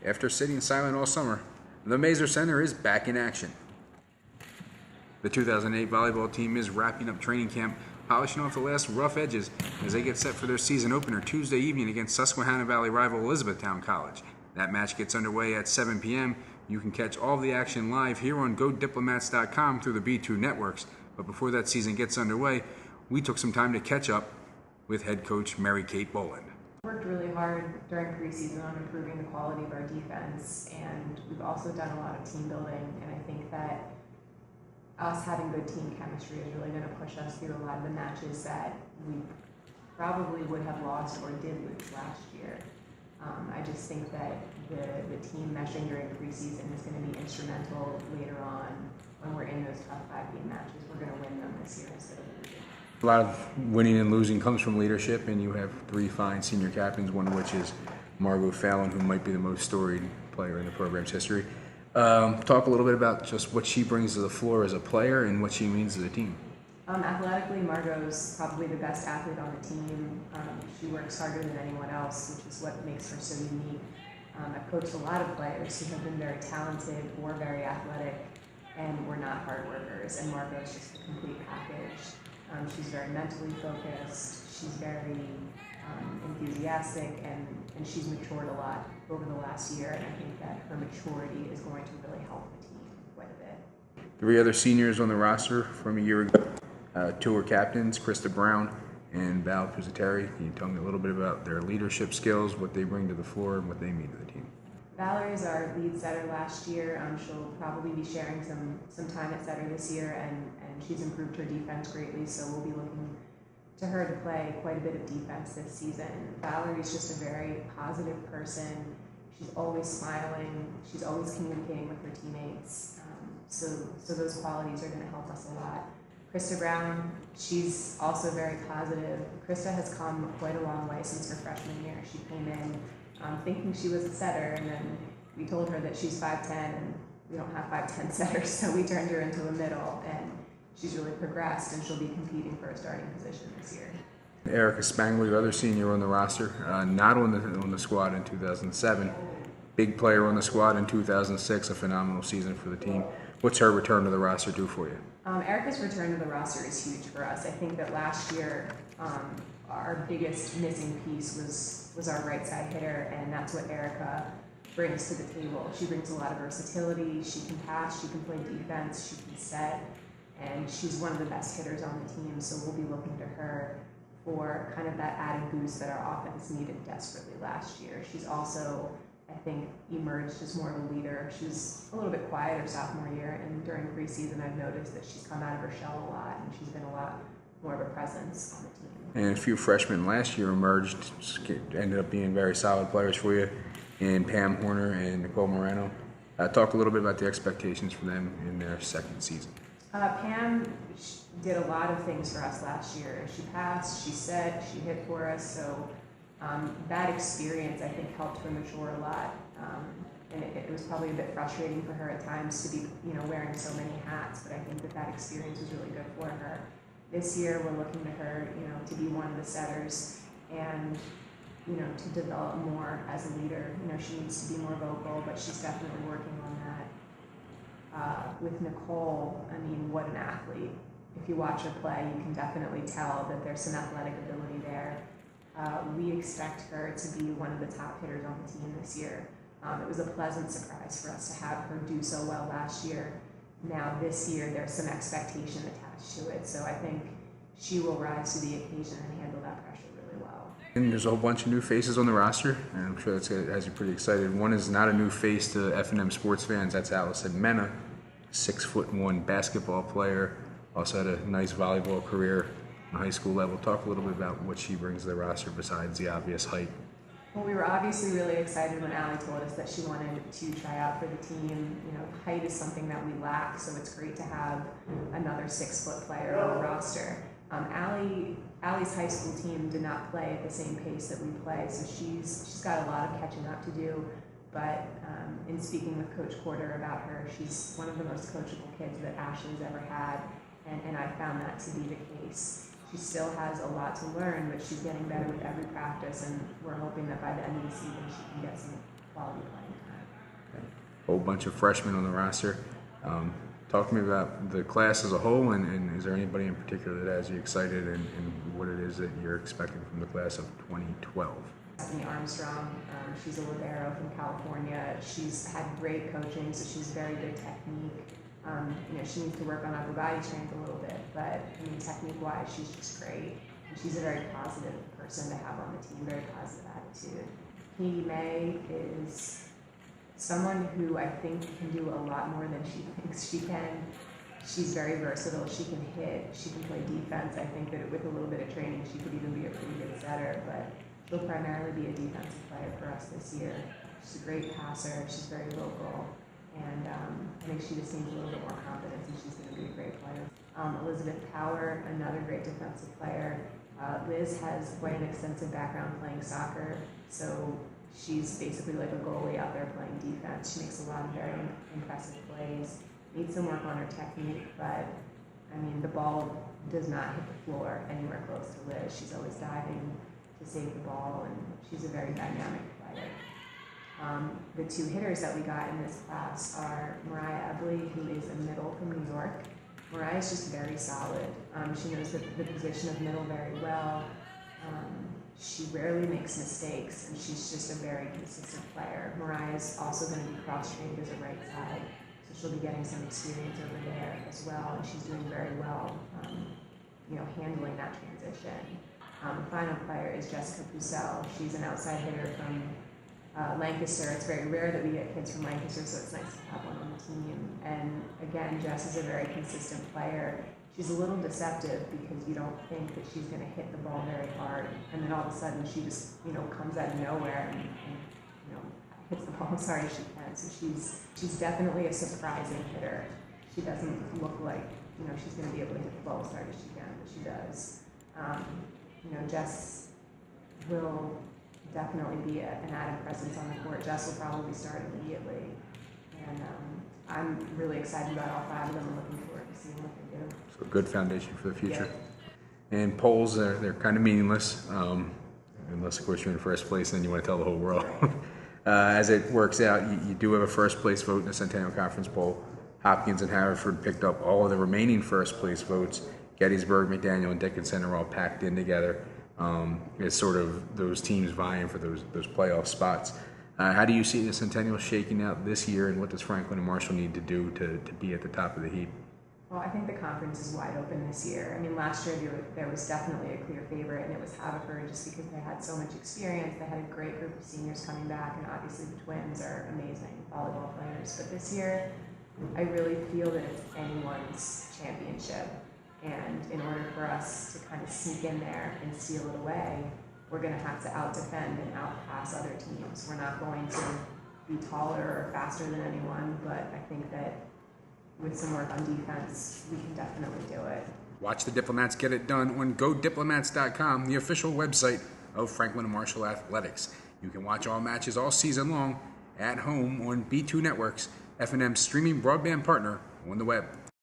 After sitting silent all summer, the Mazer Center is back in action. The 2008 volleyball team is wrapping up training camp, polishing off the last rough edges as they get set for their season opener Tuesday evening against Susquehanna Valley rival Elizabethtown College. That match gets underway at 7 p.m. You can catch all of the action live here on GoDiplomats.com through the B2 networks. But before that season gets underway, we took some time to catch up with head coach Mary Kate Boland. Worked really hard during preseason on improving the quality of our defense, and we've also done a lot of team building, and I think that us having good team chemistry is really going to push us through a lot of the matches that we probably would have lost or did lose last year. I just think that the team meshing during preseason is going to be instrumental later on when we're in those tough 5-game matches. We're going to win them this year instead of losing. A lot of winning and losing comes from leadership, and you have 3 fine senior captains, one of which is Margot Fallon, who might be the most storied player in the program's history. Talk a little bit about just what she brings to the floor as a player and what she means to the team. Athletically, Margot's probably the best athlete on the team. She works harder than anyone else, which is what makes her so unique. I've coached a lot of players who have been very talented or very athletic and were not hard workers, and Margot's just a complete package. She's very mentally focused, she's very enthusiastic, and she's matured a lot over the last year, and I think that her maturity is going to really help the team quite a bit. 3 other seniors on the roster from a year ago. 2 are captains, Krista Brown and Val Pusateri. Can you tell me a little bit about their leadership skills, what they bring to the floor, and what they mean to the team? Valerie's our lead setter last year. She'll probably be sharing some time at setter this year, and she's improved her defense greatly, so we'll be looking to her to play quite a bit of defense this season. Valerie's just a very positive person. She's always smiling. She's always communicating with her teammates. So those qualities are going to help us a lot. Krista Brown, she's also very positive. Krista has come quite a long way since her freshman year. She came in thinking she was a setter, and then we told her that she's 5'10", and we don't have 5'10" setters, so we turned her into a middle, and she's really progressed, and she'll be competing for a starting position this year. Erica Spangler, the other senior on the roster, not on the squad in 2007, big player on the squad in 2006, a phenomenal season for the team. What's her return to the roster do for you? Erica's return to the roster is huge for us. I think that last year our biggest missing piece was our right side hitter, and that's what Erica brings to the table. She brings a lot of versatility. She can pass, she can play defense, she can set, and she's one of the best hitters on the team, so we'll be looking to her for kind of that added boost that our offense needed desperately last year. She's also, I think, emerged as more of a leader. She was a little bit quiet her sophomore year, and during preseason I've noticed that she's come out of her shell a lot, and she's been a lot more of a presence on the team. And a few freshmen last year emerged, ended up being very solid players for you, in Pam Horner and Nicole Moreno. Talk a little bit about the expectations for them in their second season. Pam did a lot of things for us last year. She passed, she set, she hit for us, so that experience I think helped her mature a lot. And it was probably a bit frustrating for her at times to be, wearing so many hats, but I think that experience was really good for her. This year we're looking to her, to be one of the setters and, to develop more as a leader. She needs to be more vocal, but she's definitely working on that. With Nicole, I mean, what an athlete. If you watch her play, you can definitely tell that there's some athletic ability there. We expect her to be one of the top hitters on the team this year. It was a pleasant surprise for us to have her do so well last year. Now this year there's some expectation attached to it, so I think she will rise to the occasion and handle that pressure really well. And there's a whole bunch of new faces on the roster, and I'm sure that has you pretty excited. One is not a new face to F&M sports fans, that's Allison Mena, 6'1" basketball player, also had a nice volleyball career on high school level. Talk a little bit about what she brings to the roster besides the obvious height. Well, we were obviously really excited when Allie told us that she wanted to try out for the team. Height is something that we lack, so it's great to have another 6-foot player on the roster. Allie's high school team did not play at the same pace that we play, so she's got a lot of catching up to do. But in speaking with Coach Porter about her, she's one of the most coachable kids that Ashley's ever had, and I found that to be the case. She still has a lot to learn, but she's getting better with every practice, and we're hoping that by the end of the season she can get some quality playing time. whole bunch of freshmen on the roster. Talk to me about the class as a whole, and is there anybody in particular that has you excited, and what it is that you're expecting from the class of 2012? Stephanie Armstrong, she's a libero from California. She's had great coaching, so she's very good technique. She needs to work on upper body strength a little bit, but technique-wise, she's just great. And she's a very positive person to have on the team, very positive attitude. Katie May is someone who I think can do a lot more than she thinks she can. She's very versatile. She can hit. She can play defense. I think that with a little bit of training, she could even be a pretty good setter, but she'll primarily be a defensive player for us this year. She's a great passer. She's very vocal, and I think she just needs a little bit more confidence, and she's going to be a great player. Elizabeth Power, another great defensive player. Liz has quite an extensive background playing soccer, so she's basically like a goalie out there playing defense. She makes a lot of very impressive plays. Needs some work on her technique, but the ball does not hit the floor anywhere close to Liz. She's always diving to save the ball, and she's a very dynamic player. The two hitters that we got in this class are Mariah Ebley, who is a middle from New York. Mariah's just very solid. She knows the position of middle very well. She rarely makes mistakes, and she's just a very consistent player. Mariah's also going to be cross-trained as a right side, so she'll be getting some experience over there as well, and she's doing very well, handling that transition. The final player is Jessica Pucel. She's an outside hitter from Lancaster. It's very rare that we get kids from Lancaster, so it's nice to have one on the team. And again, Jess is a very consistent player. She's a little deceptive because you don't think that she's going to hit the ball very hard, and then all of a sudden she just comes out of nowhere and hits the ball as hard as she can. So she's definitely a surprising hitter. She doesn't look like she's going to be able to hit the ball as hard as she can, but she does. Jess will definitely be an added presence on the court. Jess will probably start immediately, and I'm really excited about all five of them and looking forward to seeing what they do. So a good foundation for the future. Yeah. And polls, they're kind of meaningless, unless of course you're in first place, then you want to tell the whole world. As it works out, you do have a first place vote in the Centennial Conference poll. Hopkins and Haverford picked up all of the remaining first place votes. Gettysburg, McDaniel, and Dickinson are all packed in together. It's sort of those teams vying for those playoff spots. How do you see the Centennial shaking out this year, and what does Franklin and Marshall need to do to be at the top of the heap? Well, I think the conference is wide open this year. Last year there was definitely a clear favorite, and it was Haverford just because they had so much experience. They had a great group of seniors coming back, and obviously the twins are amazing volleyball players. But this year, I really feel that it's anyone's championship. And in order for us to kind of sneak in there and steal it away, we're going to have to out-defend and out-pass other teams. We're not going to be taller or faster than anyone, but I think that with some work on defense, we can definitely do it. Watch the Diplomats get it done on GoDiplomats.com, the official website of Franklin and Marshall Athletics. You can watch all matches all season long at home on B2 Networks, F&M's streaming broadband partner on the web.